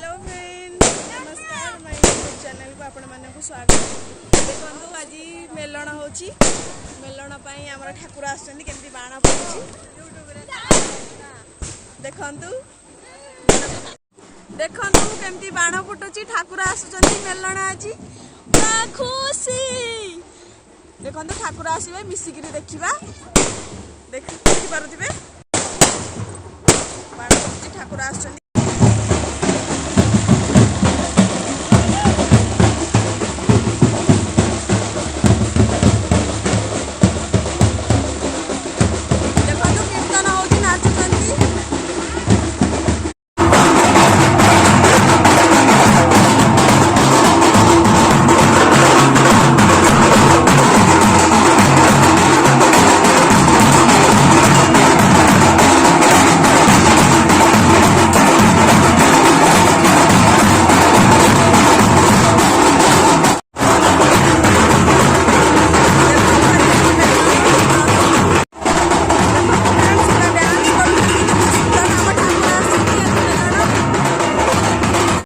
Hello friend नमस्कार मैं YouTube channel को आपण मानक स्वागत। देखो आज मेलण होची मेलण पाई हमर ठाकुर आछन केमती बाण पड़ुची देखंतु देखंतु केमती बाण फुटुची ठाकुर आसुचंती मेलण आजी पूरा खुशी। देखंतु ठाकुर आसीबे मिसिकिरी देखिबा देखि पारुथिबे बाण फुटुची ठाकुर आछन।